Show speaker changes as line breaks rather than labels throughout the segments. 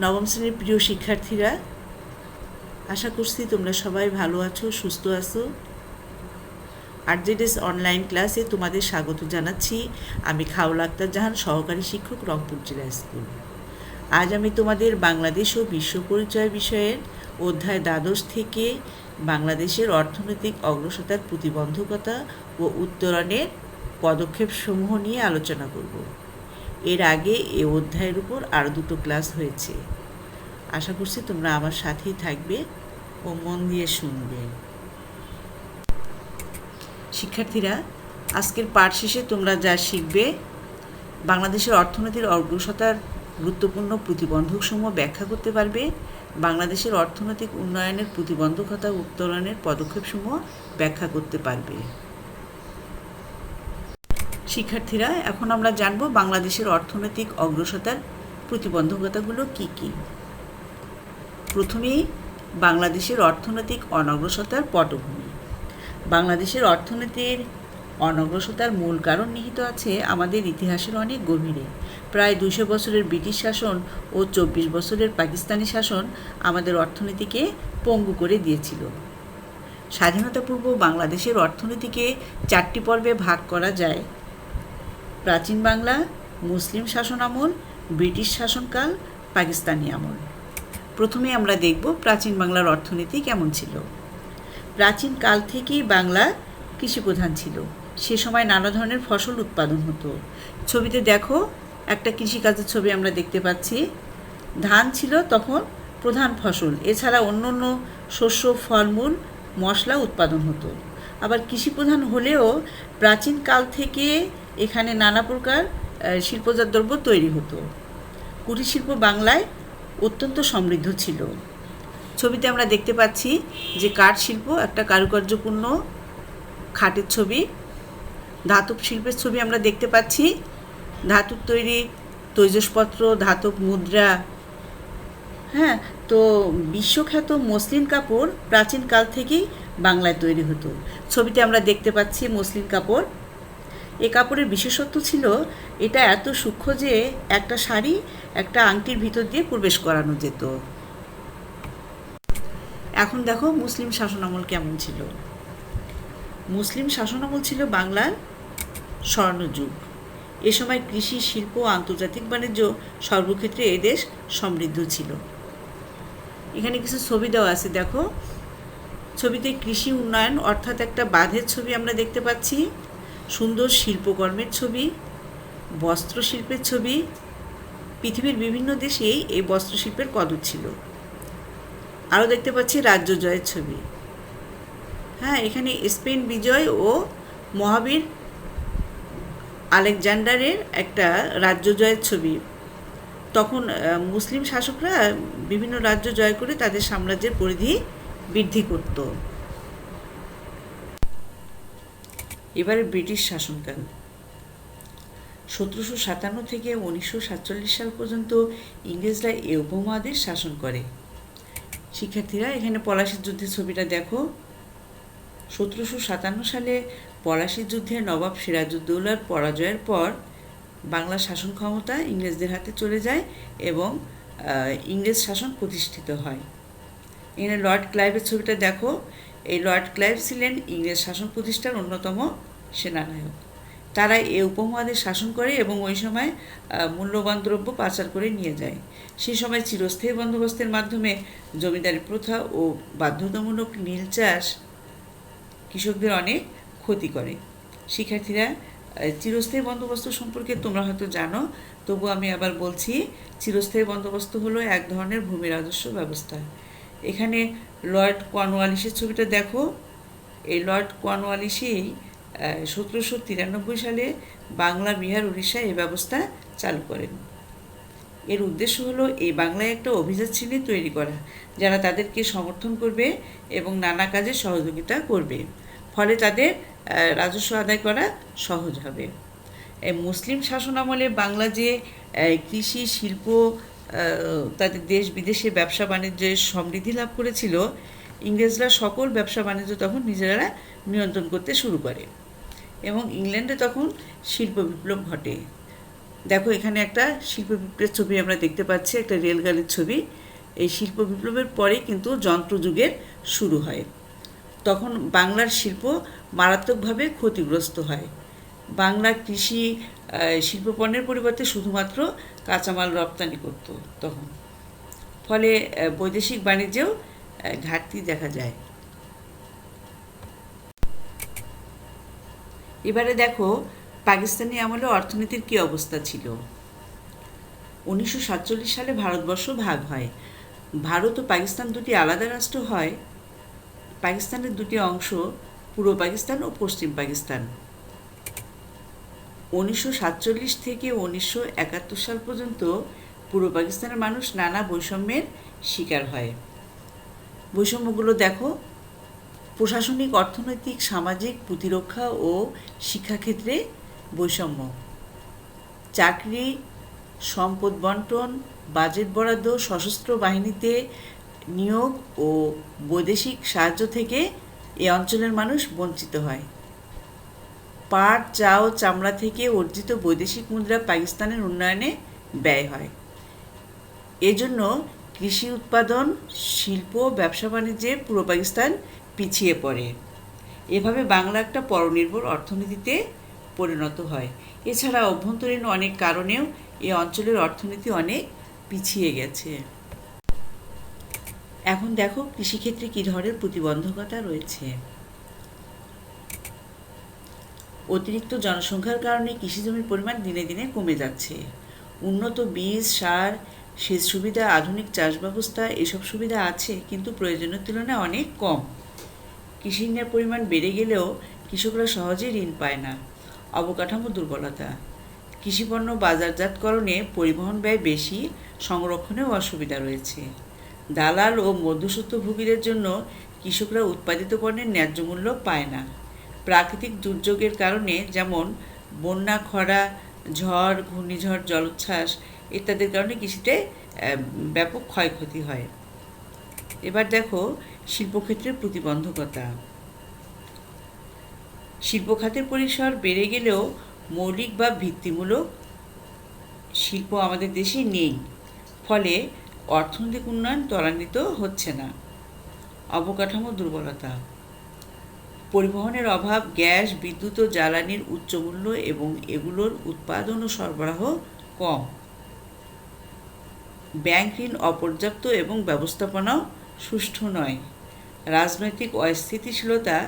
নবম শ্রেণীর প্রিয় শিক্ষার্থীরা, আশা করছি তোমরা সবাই ভালো আছো, সুস্থ আছো। আরজেডএস অনলাইন ক্লাসে তোমাদের স্বাগত জানাচ্ছি। আমি খাউলা আক্তার জাহান, সহকারী শিক্ষক, রংপুর জেলা স্কুল। আজ আমি তোমাদের বাংলাদেশ ও বিশ্ব পরিচয় বিষয়ের অধ্যায় দ্বাদশ থেকে বাংলাদেশের অর্থনৈতিক অগ্রসরতার প্রতিবন্ধকতা ও উত্তরণের পদক্ষেপসমূহ নিয়ে আলোচনা করব। এর আগে এ অধ্যায়ের উপর আরও দুটো ক্লাস হয়েছে। আশা করছি তোমরা আমার সাথেই থাকবে ও মন দিয়ে শুনবে। শিক্ষার্থীরা, আজকের পাঠ শেষে তোমরা যা শিখবে, বাংলাদেশের অর্থনীতির অগ্রসরতার গুরুত্বপূর্ণ প্রতিবন্ধকসমূহ ব্যাখ্যা করতে পারবে, বাংলাদেশের অর্থনৈতিক উন্নয়নের প্রতিবন্ধকতা উত্তরণের পদক্ষেপসমূহ ব্যাখ্যা করতে পারবে। শিক্ষার্থীরা, এখন আমরা জানব বাংলাদেশের অর্থনৈতিক অগ্রসরতার প্রতিবন্ধকতাগুলো কী কী। প্রথমেই বাংলাদেশের অর্থনৈতিক অনগ্রসরতার পটভূমি। বাংলাদেশের অর্থনীতির অনগ্রসরতার মূল কারণ নিহিত আছে আমাদের ইতিহাসের অনেক গভীরে। প্রায় 200 বছরের ব্রিটিশ শাসন ও 24 বছরের পাকিস্তানি শাসন আমাদের অর্থনীতিকে পঙ্গু করে দিয়েছিল। স্বাধীনতাপূর্ব বাংলাদেশের অর্থনীতিকে 4টি পর্বে ভাগ করা যায়: প্রাচীন বাংলা, মুসলিম শাসন আমল, ব্রিটিশ শাসনকাল, পাকিস্তানি আমল। প্রথমে আমরা দেখব প্রাচীন বাংলার অর্থনীতি কেমন ছিল। প্রাচীন কাল থেকেই বাংলা কৃষিপ্রধান ছিল। সে সময় নানা ধরনের ফসল উৎপাদন হতো। ছবিতে দেখো, একটা কৃষিকাজের ছবি আমরা দেখতে পাচ্ছি। ধান ছিল তখন প্রধান ফসল, এছাড়া অন্য অন্য শস্য, ফলমূল, মশলা উৎপাদন হতো। আবার কৃষিপ্রধান হলেও প্রাচীন কাল থেকে এখানে নানা প্রকার শিল্পজাত দ্রব্য তৈরি হতো। কুটির শিল্প বাংলায় অত্যন্ত সমৃদ্ধ ছিল। ছবিতে আমরা দেখতে পাচ্ছি যে কাঠ শিল্প একটা কারুকার্যপূর্ণ খাটের ছবি। ধাতব শিল্পের ছবি আমরা দেখতে পাচ্ছি। ধাতুর তৈরি তৈজসপত্র, ধাতব মুদ্রা। তো বিশ্বখ্যাত মসলিন কাপড় প্রাচীনকাল থেকেই বাংলায় তৈরি হতো। ছবিতে আমরা দেখতে পাচ্ছি মসলিন কাপড়। এ কাপড়ের বিশেষত্ব ছিল এটা এত সূক্ষ্ম যে একটা শাড়ি একটা আংটির ভিতর দিয়ে প্রবেশ করানো যেত। এখন দেখো মুসলিম শাসনামল কেমন ছিল। মুসলিম শাসনামল ছিল বাংলার স্বর্ণযুগ। এ সময় কৃষি, শিল্প ও আন্তর্জাতিক বাণিজ্য সর্বক্ষেত্রে এ দেশ সমৃদ্ধ ছিল। এখানে কিছু ছবি দেওয়া আছে, দেখো। ছবিতে কৃষি উন্নয়ন অর্থাৎ একটা বাঁধের ছবি আমরা দেখতে পাচ্ছি, সুন্দর শিল্পকর্মের ছবি, বস্ত্রশিল্পের ছবি। পৃথিবীর বিভিন্ন দেশেই এই বস্ত্রশিল্পের কদর ছিল। আরও দেখতে পাচ্ছি রাজ্য জয়ের ছবি। এখানে স্পেন বিজয় ও মহাবীর আলেকজান্ডারের একটা রাজ্য জয়ের ছবি। তখন মুসলিম শাসকরা বিভিন্ন রাজ্য জয় করে তাদের সাম্রাজ্যের পরিধি বৃদ্ধি করত। এবারে ব্রিটিশ শাসনকাল। 1757 থেকে 1947 সাল পর্যন্ত ইংরেজরা এ উপমহাদেশ শাসন করে। শিক্ষার্থীরা, এখানে পলাশীর যুদ্ধের ছবিটা দেখো। 1757 সালে পলাশীর যুদ্ধে নবাব সিরাজউদ্দৌলার পরাজয়ের পর বাংলার শাসন ক্ষমতা ইংরেজদের হাতে চলে যায় এবং ইংরেজ শাসন প্রতিষ্ঠিত হয়। এখানে লর্ড ক্লাইভের ছবিটা দেখো। এই লর্ড ক্লাইভ ছিলেন ইংরেজ শাসন প্রতিষ্ঠার অন্যতম সেনানায়ক। তারা এ উপমহাদেশ শাসন করে এবং ওই সময় মূল্যবান দ্রব্য পাচার করে নিয়ে যায়। সেই সময় চিরস্থায়ী বন্দোবস্তের মাধ্যমে জমিদারি প্রথা ও বাধ্যতামূলক নীল চাষ কৃষকদের অনেক ক্ষতি করে। শিক্ষার্থীরা, চিরস্থায়ী বন্দোবস্ত সম্পর্কে তোমরা হয়তো জানো, তবু আমি আবার বলছি। চিরস্থায়ী বন্দোবস্ত হলো এক ধরনের ভূমি রাজস্ব ব্যবস্থা। এখানে লর্ড কর্নওয়ালিসের ছবিটা দেখো। এই লর্ড কর্নওয়ালিসই 1793 সালে বাংলা, বিহার, উড়িষ্যা এই ব্যবস্থা চালু করেন। এর উদ্দেশ্য হলো এই বাংলায় একটা অভিজাত শ্রেণী তৈরি করা, যারা তাদেরকে সমর্থন করবে এবং নানা কাজে সহযোগিতা করবে, ফলে তাদের রাজস্ব আদায় করা সহজ হবে। এই মুসলিম শাসনামলে বাংলা যে কৃষি, শিল্প, তাদের দেশ বিদেশে ব্যবসা বাণিজ্যে সমৃদ্ধি লাভ করেছিল, ইংরেজরা সকল ব্যবসা বাণিজ্য তখন নিজেরা নিয়ন্ত্রণ করতে শুরু করে এবং ইংল্যান্ডে তখন শিল্প বিপ্লব ঘটে। দেখো এখানে একটা শিল্প বিপ্লবের ছবি আমরা দেখতে পাচ্ছি, একটা রেলগাড়ির ছবি। এই শিল্প বিপ্লবের পরে কিন্তু যন্ত্রযুগের শুরু হয়। তখন বাংলার শিল্প মারাত্মকভাবে ক্ষতিগ্রস্ত হয়। বাংলা কৃষি শিল্পপণ্যের পরিবর্তে শুধুমাত্র কাঁচামাল রপ্তানি করত তখন। ফলে বৈদেশিক বাণিজ্যেও ঘাটতি দেখা যায়। এবারে দেখো পাকিস্তানি আমলে অর্থনীতির কী অবস্থা ছিল। 1947 সালে ভারতবর্ষ ভাগ হয়। ভারত ও পাকিস্তান দুটি আলাদা রাষ্ট্র হয়। পাকিস্তানের দুটি অংশ, পূর্ব পাকিস্তান ও পশ্চিম পাকিস্তান। 1947 থেকে 1971 সাল পর্যন্ত পূর্ব পাকিস্তানের মানুষ নানা বৈষম্যের শিকার হয়। বৈষম্যগুলো দেখো: প্রশাসনিক, অর্থনৈতিক, সামাজিক, প্রতিরক্ষা ও শিক্ষাক্ষেত্রে বৈষম্য, চাকরি, সম্পদ বন্টন, বাজেট বরাদ্দ, সশস্ত্র বাহিনীতে নিয়োগ ও বৈদেশিক সাহায্য থেকে এ অঞ্চলের মানুষ বঞ্চিত হয়। পাট, চা ও চামড়া থেকে অর্জিত বৈদেশিক মুদ্রা পাকিস্তানের উন্নয়নে ব্যয় হয়। এজন্য কৃষি উৎপাদন, শিল্প, ব্যবসা বাণিজ্যে পূর্ব পাকিস্তান পিছিয়ে পড়ে। এভাবে বাংলা একটা পরনির্ভর অর্থনীতিতে পরিণত হয়। এছাড়া অভ্যন্তরীণ অনেক কারণেও এই অঞ্চলের অর্থনীতি অনেক পিছিয়ে গেছে। এখন দেখো কৃষিক্ষেত্রে কী ধরনের প্রতিবন্ধকতা রয়েছে। অতিরিক্ত জনসংখ্যার কারণে কৃষিজমির পরিমাণ দিনে দিনে কমে যাচ্ছে। উন্নত বীজ, সার, সেচ সুবিধা, আধুনিক চাষ ব্যবস্থা, এসব সুবিধা আছে, কিন্তু প্রয়োজনের তুলনায় অনেক কম। কৃষি ঋণের পরিমাণ বেড়ে গেলেও কৃষকরা সহজেই ঋণ পায় না। অবকাঠামো দুর্বলতা, কৃষিপণ্য বাজারজাতকরণে পরিবহন ব্যয় বেশি, সংরক্ষণেও অসুবিধা রয়েছে। দালাল ও মধ্যস্বত্বভোগীদের জন্য কৃষকরা উৎপাদিত পণ্যের ন্যায্য মূল্য পায় না। প্রাকৃতিক দুর্যোগের কারণে, যেমন বন্যা, খরা, ঝড়, ঘূর্ণিঝড়, জলোচ্ছ্বাস ইত্যাদির কারণে কৃষিতে ব্যাপক ক্ষয়ক্ষতি হয়। এবার দেখো শিল্পক্ষেত্রের প্রতিবন্ধকতা। শিল্প খাতের পরিসর বেড়ে গেলেও মৌলিক বা ভিত্তিমূলক শিল্প আমাদের দেশে নেই। ফলে অর্থনৈতিক উন্নয়ন ত্বরান্বিত হচ্ছে না। অবকাঠামো দুর্বলতা, পরিবহনের অভাব, গ্যাস, বিদ্যুৎ ও জ্বালানির উচ্চ মূল্য এবং এগুলোর উৎপাদন ও সরবরাহ কম। ব্যাংক ঋণ অপর্যাপ্ত এবং ব্যবস্থাপনাও সুষ্ঠু নয়। রাজনৈতিক অস্থিতিশীলতা,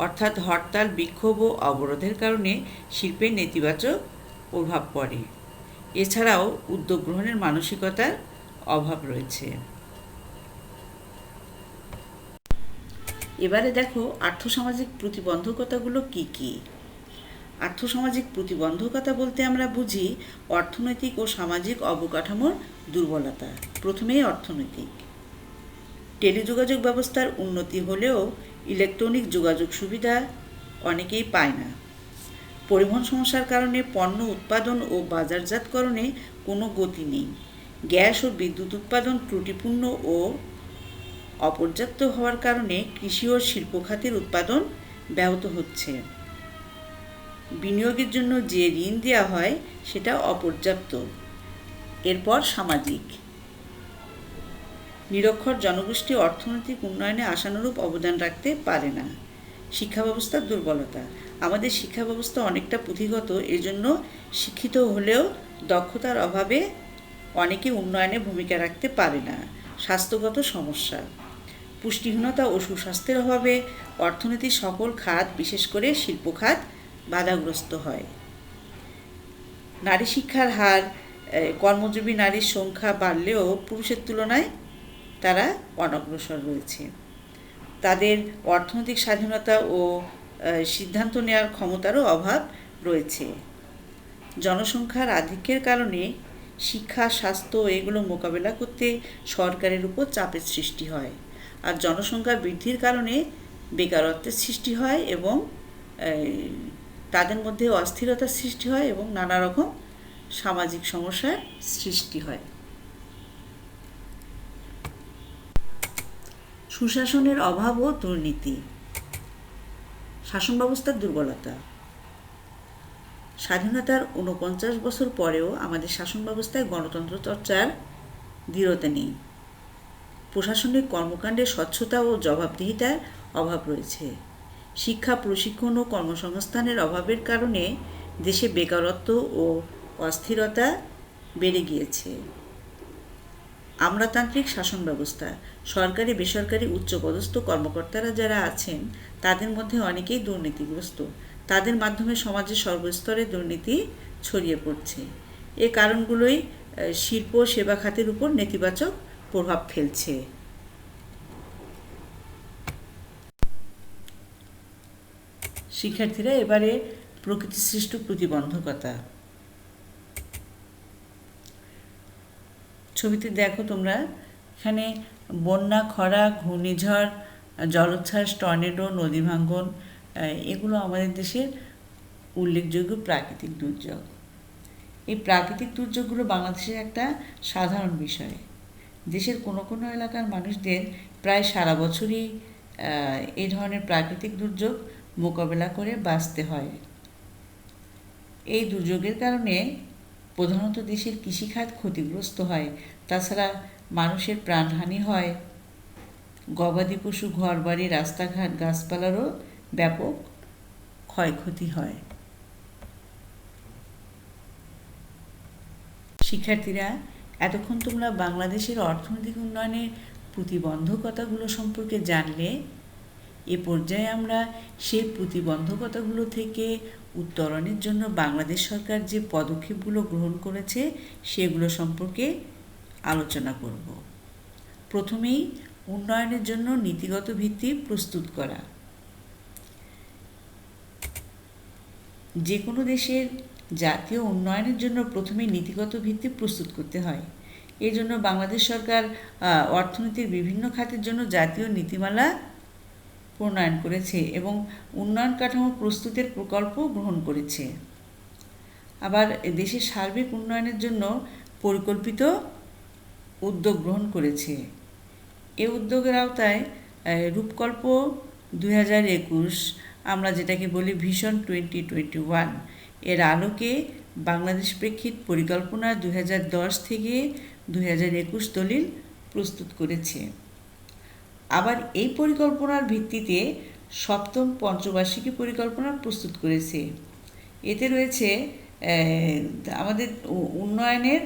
অর্থাৎ হরতাল, বিক্ষোভ ও অবরোধের কারণে শিল্পের নেতিবাচক প্রভাব পড়ে। এছাড়াও উদ্যোগ গ্রহণের মানসিকতার অভাব রয়েছে। এবারে দেখো আর্থসামাজিক প্রতিবন্ধকতাগুলো কি কি। আর্থসামাজিক প্রতিবন্ধকতা বলতে আমরা বুঝি অর্থনৈতিক ও সামাজিক অবকাঠামোর দুর্বলতা। প্রথমেই অর্থনৈতিক। টেলিযোগাযোগ ব্যবস্থার উন্নতি হলেও ইলেকট্রনিক যোগাযোগ সুবিধা অনেকেই পায় না। পরিবহন সমস্যার কারণে পণ্য উৎপাদন ও বাজারজাতকরণে কোনো গতি নেই। গ্যাস ও বিদ্যুৎ উৎপাদন ত্রুটিপূর্ণ ও অপর্যাপ্ত হওয়ার কারণে কৃষি ও শিল্প খাতের উৎপাদন ব্যাহত হচ্ছে। বিনিয়োগের জন্য যে ঋণ দেওয়া হয় সেটা অপর্যাপ্ত। এরপর সামাজিক। নিরক্ষর জনগোষ্ঠী অর্থনৈতিক উন্নয়নে আশানুরূপ অবদান রাখতে পারে না। শিক্ষা ব্যবস্থার দুর্বলতা। আমাদের শিক্ষা ব্যবস্থা অনেকটা পুঁথিগত, এজন্য শিক্ষিত হলেও দক্ষতার অভাবে অনেকে উন্নয়নে ভূমিকা রাখতে পারে না। স্বাস্থ্যগত সমস্যা। পুষ্টিহীনতা ও সুস্বাস্থ্যের অভাবে অর্থনীতির সকল খাত, বিশেষ করে শিল্প খাত বাধাগ্রস্ত হয়। নারী শিক্ষার হার, কর্মজীবী নারীর সংখ্যা বাড়লেও পুরুষের তুলনায় তারা অনগ্রসর রয়েছে। তাদের অর্থনৈতিক স্বাধীনতা ও সিদ্ধান্ত নেওয়ার ক্ষমতারও অভাব রয়েছে। জনসংখ্যার আধিক্যের কারণে শিক্ষা, স্বাস্থ্য এগুলো মোকাবেলা করতে সরকারের উপর চাপের সৃষ্টি হয়। আর জনসংখ্যা বৃদ্ধির কারণে বেকারত্বের সৃষ্টি হয় এবং তাদের মধ্যে অস্থিরতার সৃষ্টি হয় এবং নানা রকম সামাজিক সমস্যার সৃষ্টি হয়। সুশাসনের অভাব ও দুর্নীতি। শাসন ব্যবস্থার দুর্বলতা। স্বাধীনতার ৪৯ বছর পরেও আমাদের শাসন ব্যবস্থায় গণতন্ত্র চর্চার দৃঢ়তা নেই। প্রশাসনিক কর্মকাণ্ডে স্বচ্ছতা ও জবাবদিহিতার অভাব রয়েছে। শিক্ষা, প্রশিক্ষণ ও কর্মসংস্থানের অভাবের কারণে দেশে বেকারত্ব ও অস্থিরতা বেড়ে গিয়েছে। আমলাতান্ত্রিক শাসন ব্যবস্থা, সরকারি বেসরকারি উচ্চপদস্থ কর্মকর্তারা যারা আছেন তাদের মধ্যে অনেকেই দুর্নীতিগ্রস্ত। তাদের মাধ্যমে সমাজের সর্বস্তরে দুর্নীতি ছড়িয়ে পড়ছে। এ কারণগুলোই শিল্প সেবা খাতের উপর নেতিবাচক প্রভাব ফেলছে। শিক্ষার্থীরা, এবারে প্রকৃতি সৃষ্ট প্রতিবন্ধকতা। ছবিতে দেখো তোমরা, এখানে বন্যা, খরা, ঘূর্ণিঝড়, জলোচ্ছ্বাস, টর্নেডো, নদী ভাঙ্গন, এগুলো আমাদের দেশের উল্লেখযোগ্য প্রাকৃতিক দুর্যোগ। এই প্রাকৃতিক দুর্যোগগুলো বাংলাদেশের একটা সাধারণ বিষয়। দেশের কোনো কোনো এলাকার মানুষদের প্রায় সারা বছরই এই ধরনের প্রাকৃতিক দুর্যোগ মোকাবেলা করে বাঁচতে হয়। এই দুর্যোগের কারণে প্রধানত দেশের কৃষিখাত ক্ষতিগ্রস্ত হয়। তাছাড়া মানুষের প্রাণহানি হয়, গবাদি পশু, ঘরবাড়ি, রাস্তাঘাট, গাছপালারও ব্যাপক ক্ষয়ক্ষতি হয়। শিক্ষার্থীরা, এতক্ষণ তোমরা বাংলাদেশের অর্থনৈতিক উন্নয়নের প্রতিবন্ধকতাগুলো সম্পর্কে জানলে। এ পর্যায়ে আমরা সেই প্রতিবন্ধকতাগুলো থেকে উত্তরণের জন্য বাংলাদেশ সরকার যে পদক্ষেপগুলো গ্রহণ করেছে সেগুলো সম্পর্কে আলোচনা করব। প্রথমেই উন্নয়নের জন্য নীতিগত ভিত্তি প্রস্তুত করা। যে কোনো দেশের জাতীয় উন্নয়নের জন্য প্রথমেই নীতিগত ভিত্তি প্রস্তুত করতে হয়। এই জন্য বাংলাদেশ সরকার অর্থনীতির বিভিন্ন খাতের জন্য জাতীয় নীতিমালা প্রণয়ন করেছে এবং উন্নয়ন কাঠামো প্রস্তুতের প্রকল্প গ্রহণ করেছে। আবার দেশের সার্বিক উন্নয়নের জন্য পরিকল্পিত উদ্যোগ গ্রহণ করেছে। এই উদ্যোগের আওতায় রূপকল্প 2021, আমরা যেটাকে বলি ভিশন 2021, এর আলোকে বাংলাদেশ প্রেক্ষিত পরিকল্পনা 2010 থেকে 2021 দলিল প্রস্তুত করেছে। আবার এই পরিকল্পনার ভিত্তিতে সপ্তম পঞ্চবার্ষিকী পরিকল্পনা প্রস্তুত করেছে। এতে রয়েছে আমাদের উন্নয়নের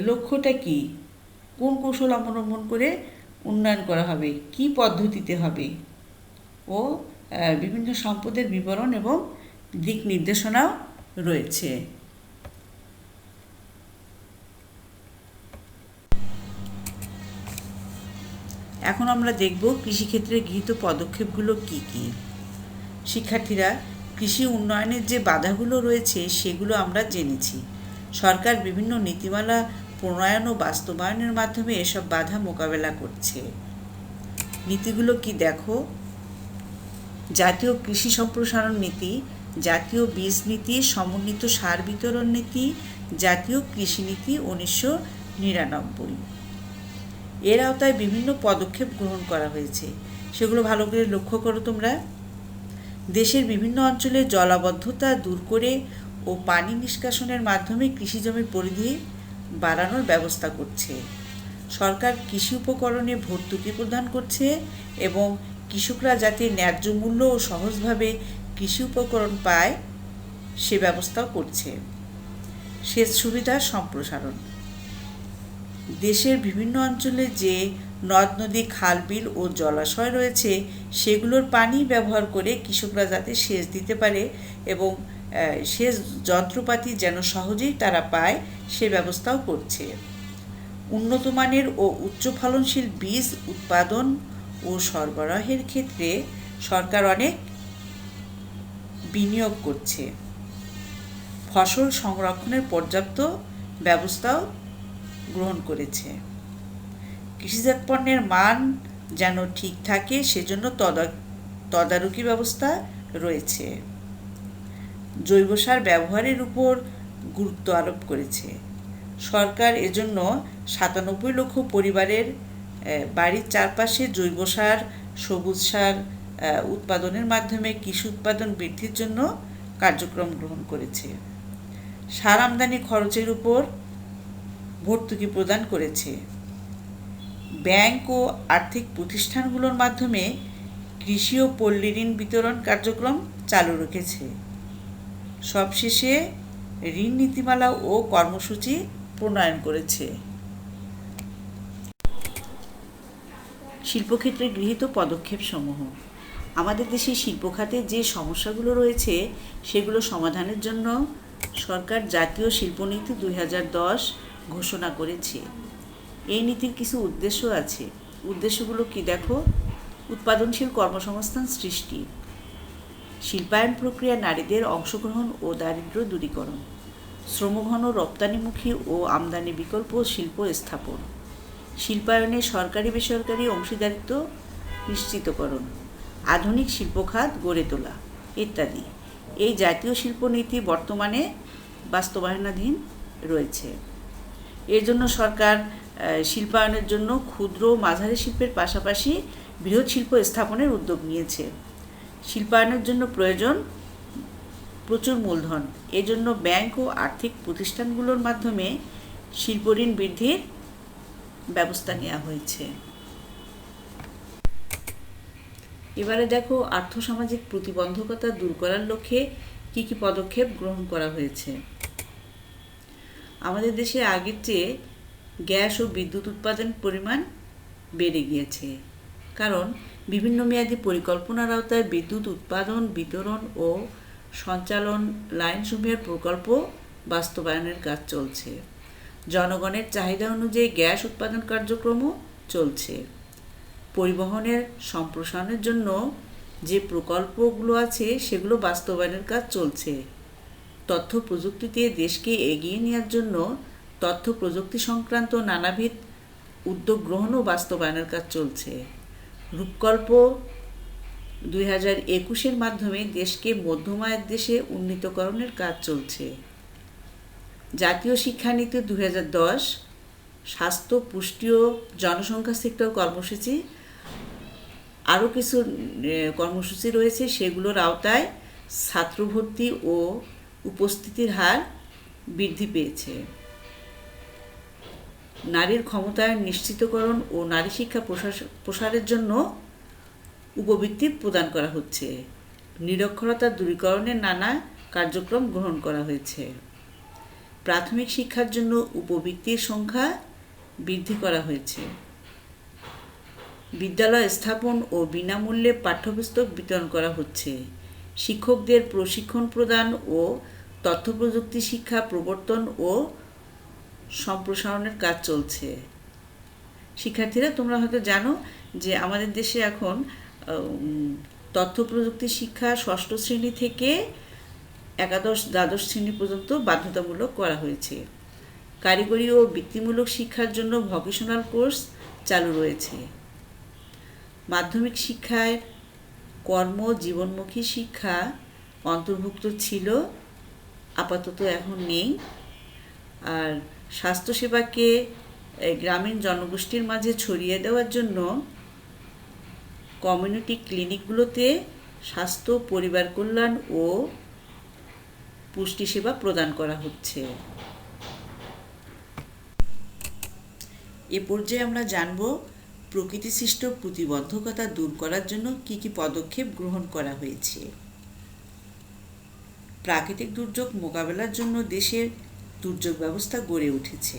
লক্ষ্যটা কি, কোন কৌশল অবলম্বন করে উন্নয়ন করা হবে, কি পদ্ধতিতে হবে, ও বিভিন্ন সম্পদের বিবরণ এবং দিক নির্দেশনাও রয়েছে। এখন আমরা দেখব কৃষিক্ষেত্রে গৃহীত পদক্ষেপগুলো কি কি। শিক্ষার্থীরা, কৃষি উন্নয়নের যে বাধাগুলো রয়েছে সেগুলো আমরা জেনেছি। সরকার বিভিন্ন নীতিমালা প্রণয়ন ও বাস্তবায়নের মাধ্যমে এসব বাধা মোকাবেলা করছে। নীতিগুলো কি দেখো: জাতীয় কৃষি সম্প্রসারণ নীতি, জাতীয় বীজ নীতি, সমন্বিত সার বিতরণ নীতি, জাতীয় কৃষি নীতি 1999। এর আওতায় বিভিন্ন পদক্ষেপ গ্রহণ করা হয়েছে, সেগুলো ভালো করে লক্ষ্য করো তোমরা। দেশের বিভিন্ন অঞ্চলে জলাবদ্ধতা দূর করে ও পানি নিষ্কাশনের মাধ্যমে কৃষিজমির পরিধি বাড়ানোর ব্যবস্থা করছে। সরকার কৃষি উপকরণে ভর্তুকি প্রদান করছে এবং কৃষকরা যাতে ন্যায্য মূল্য ও সহজভাবে কৃষি উপকরণ পায় সে ব্যবস্থাও করছে। সেচ সুবিধার সম্প্রসারণ। দেশের বিভিন্ন অঞ্চলে যে নদ নদী, খাল বিল ও জলাশয় রয়েছে সেগুলোর পানি ব্যবহার করে কৃষকরা যাতে সেচ দিতে পারে এবং সেচ যন্ত্রপাতি যেন সহজেই তারা পায় সে ব্যবস্থাও করছে। উন্নত মানের ও উচ্চ ফলনশীল বীজ উৎপাদন ও সরবরাহের ক্ষেত্রে সরকার অনেক বিনিয়োগ করছে। ফসল সংরক্ষণের পর্যাপ্ত ব্যবস্থাও গ্রহণ করেছে। কৃষিজাত পণ্যের মান যেন ঠিক থাকে সেজন্য তদারকি ব্যবস্থা রয়েছে। জৈব সার ব্যবহারের উপর গুরুত্ব আরোপ করেছে। সরকার এজন্য 97 লক্ষ পরিবারের বাড়ির চারপাশে জৈব সার, সবুজ সার উৎপাদনের মাধ্যমে কৃষি উৎপাদন বৃদ্ধির জন্য কার্যক্রম গ্রহণ করেছে। সার আমদানি খরচের উপর ভর্তুকি প্রদান করেছে। ব্যাংক ও আর্থিক প্রতিষ্ঠানগুলোর মাধ্যমে কৃষি ও পল্লী ঋণ বিতরণ কার্যক্রম চালু রেখেছে। সবশেষে ঋণ নীতিমালা ও কর্মসূচি প্রণয়ন করেছে। শিল্পক্ষেত্রে গৃহীত পদক্ষেপসমূহ। আমাদের দেশে শিল্প খাতে যে সমস্যাগুলো রয়েছে সেগুলো সমাধানের জন্য সরকার জাতীয় শিল্পনীতি 2010 ঘোষণা করেছে। এই নীতির কিছু উদ্দেশ্য আছে। উদ্দেশ্যগুলো কি দেখো? উৎপাদনশীল কর্মসংস্থান সৃষ্টি, শিল্পায়ন প্রক্রিয়া নারীদের অংশগ্রহণ ও দারিদ্র্য দূরীকরণ, শ্রমঘন রপ্তানিমুখী ও আমদানি বিকল্প শিল্প স্থাপন, শিল্পায়নে সরকারি বেসরকারি অংশীদারিত্ব নিশ্চিতকরণ, আধুনিক শিল্পখাত গড়ে তোলা ইত্যাদি। এই জাতীয় শিল্পনীতি বর্তমানে বাস্তবায়নাধীন রয়েছে। এর জন্য সরকার শিল্পায়নের জন্য ক্ষুদ্র ও মাঝারি শিল্পের পাশাপাশি বৃহৎ শিল্প স্থাপনের উদ্যোগ নিয়েছে। শিল্পায়নের জন্য প্রয়োজন প্রচুর মূলধন। এজন্য ব্যাংক ও আর্থিক প্রতিষ্ঠানগুলোর মাধ্যমে শিল্প ঋণ বৃদ্ধির ব্যবস্থা নেওয়া হয়েছে। এবারে দেখো আর্থসামাজিক প্রতিবন্ধকতা দূর করার লক্ষ্যে কী কী পদক্ষেপ গ্রহণ করা হয়েছে। আমাদের দেশে আগের চেয়ে গ্যাস ও বিদ্যুৎ উৎপাদনের পরিমাণ বেড়ে গিয়েছে, কারণ বিভিন্ন মেয়াদী পরিকল্পনার আওতায় বিদ্যুৎ উৎপাদন, বিতরণ ও সঞ্চালন লাইনসমূহের প্রকল্প বাস্তবায়নের কাজ চলছে। জনগণের চাহিদা অনুযায়ী গ্যাস উৎপাদন কার্যক্রমও চলছে। পরিবহনের সম্প্রসারণের জন্য যে প্রকল্পগুলো আছে সেগুলো বাস্তবায়নের কাজ চলছে। তথ্য প্রযুক্তিতে দেশকে এগিয়ে নেওয়ার জন্য তথ্য প্রযুক্তি সংক্রান্ত নানাবিধ উদ্যোগ গ্রহণ ও বাস্তবায়নের কাজ চলছে। রূপকল্প 2021-এর মাধ্যমে দেশকে মধ্যম আয়ের দেশে উন্নীতকরণের কাজ চলছে। জাতীয় শিক্ষানীতি 2010, স্বাস্থ্য, পুষ্টি ও জনসংখ্যা সেক্টর কর্মসূচি, আরও কিছু কর্মসূচি রয়েছে। সেগুলোর আওতায় ছাত্র ভর্তি ও উপস্থিতির হার বৃদ্ধি পেয়েছে। নারীর ক্ষমতায়ন নিশ্চিতকরণ ও নারী শিক্ষা প্রসারের জন্য উপবৃত্তি প্রদান করা হচ্ছে। নিরক্ষরতা দূরীকরণের নানা কার্যক্রম গ্রহণ করা হয়েছে। প্রাথমিক শিক্ষার জন্য উপবৃত্তির সংখ্যা বৃদ্ধি করা হয়েছে। বিদ্যালয় স্থাপন ও বিনামূল্যে পাঠ্যপুস্তক বিতরণ করা হচ্ছে। শিক্ষকদের প্রশিক্ষণ প্রদান ও তথ্যপ্রযুক্তি শিক্ষা প্রবর্তন ও সম্প্রসারণের কাজ চলছে। শিক্ষার্থীরা, তোমরা হয়তো জানো যে আমাদের দেশে এখন তথ্য প্রযুক্তি শিক্ষা 6ষ্ঠ শ্রেণী থেকে দ্বাদশ শ্রেণী পর্যন্ত বাধ্যতামূলক করা হয়েছে। কারিগরি ও বৃত্তিমূলক শিক্ষার জন্য ভোকেশনাল কোর্স চালু রয়েছে। মাধ্যমিক শিক্ষায় কর্ম জীবনমুখী শিক্ষা অন্তর্ভুক্ত ছিল, আপাতত এখন নেই। আর স্বাস্থ্যসেবাকে গ্রামীণ জনগোষ্ঠীর মাঝে ছড়িয়ে দেওয়ার জন্য কমিউনিটি ক্লিনিকগুলোতে স্বাস্থ্য, পরিবার কল্যাণ ও পুষ্টি সেবা প্রদান করা হচ্ছে। এ পর্যায়ে আমরা জানব প্রকৃতিসৃষ্ট প্রতিবন্ধকতা দূর করার জন্য কী কী পদক্ষেপ গ্রহণ করা হয়েছে। প্রাকৃতিক দুর্যোগ মোকাবেলার জন্য দেশের দুর্যোগ ব্যবস্থা গড়ে উঠেছে।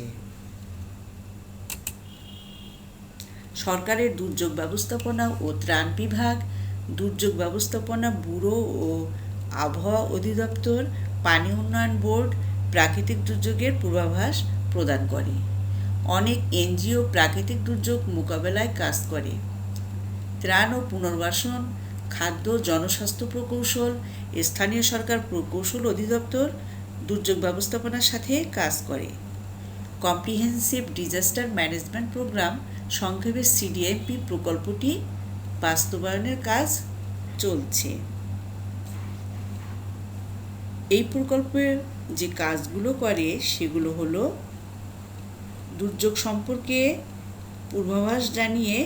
সরকারের দুর্যোগ ব্যবস্থাপনা ও ত্রাণ বিভাগ, দুর্যোগ ব্যবস্থাপনা ব্যুরো ও আবহাওয়া অধিদপ্তর, পানি উন্নয়ন বোর্ড প্রাকৃতিক দুর্যোগের পূর্বাভাস প্রদান করে। অনেক এনজিও প্রাকৃতিক দুর্যোগ মোকাবেলায় কাজ করে। ত্রাণ ও পুনর্বাসন, খাদ্য, জনস্বাস্থ্য প্রকৌশল, স্থানীয় সরকার প্রকৌশল অধিদপ্তর দুর্যোগ ব্যবস্থাপনার সাথে কাজ করে। কম্প্রিহেন্সিভ ডিজাস্টার ম্যানেজমেন্ট প্রোগ্রাম, সংক্ষেপে CDMP প্রকল্পটি বাস্তবায়নের কাজ চলছে। এই প্রকল্পে যে কাজগুলো করে সেগুলো হলো দুর্যোগ সম্পর্কে পূর্বাভাস জানিয়ে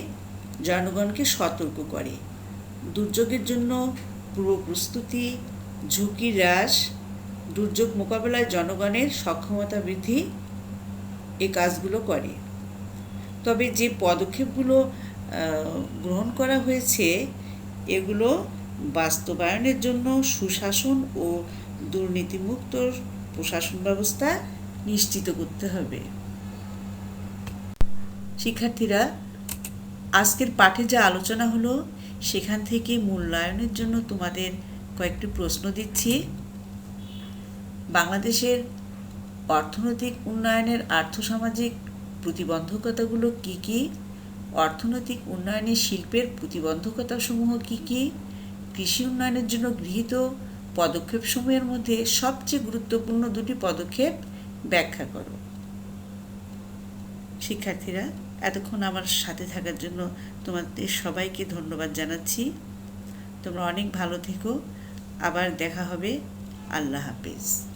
জনগণকে সতর্ক করে, দুর্যোগের জন্য পূর্ব প্রস্তুতি, ঝুঁকি হ্রাস, দুর্যোগ মোকাবেলায় জনগণের সক্ষমতা বৃদ্ধি এই কাজগুলো করে। তবে যে পদক্ষেপগুলো গ্রহণ করা হয়েছে এগুলো বাস্তবায়নের জন্য সুশাসন ও দুর্নীতিমুক্ত প্রশাসন ব্যবস্থা নিশ্চিত করতে হবে। শিক্ষার্থীরা, আজকের পাঠে যা আলোচনা হলো সেখান থেকে মূল্যায়নের জন্য তোমাদের কয়েকটি প্রশ্ন দিচ্ছি। বাংলাদেশের অর্থনৈতিক উন্নয়নের আর্থসামাজিক প্রতিবন্ধকতাগুলো কী কী? অর্থনৈতিক উন্নয়নে শিল্পের প্রতিবন্ধকতাসমূহ কী কী? কৃষি উন্নয়নের জন্য গৃহীত পদক্ষেপসমূহের মধ্যে সবচেয়ে গুরুত্বপূর্ণ দুটি পদক্ষেপ ব্যাখ্যা করো। শিক্ষার্থীরা, এতক্ষণ আমার সাথে থাকার জন্য তোমাদের সবাইকে ধন্যবাদ জানাচ্ছি। তোমরা অনেক ভালো থেকো। আবার দেখা হবে। আল্লাহ হাফেজ।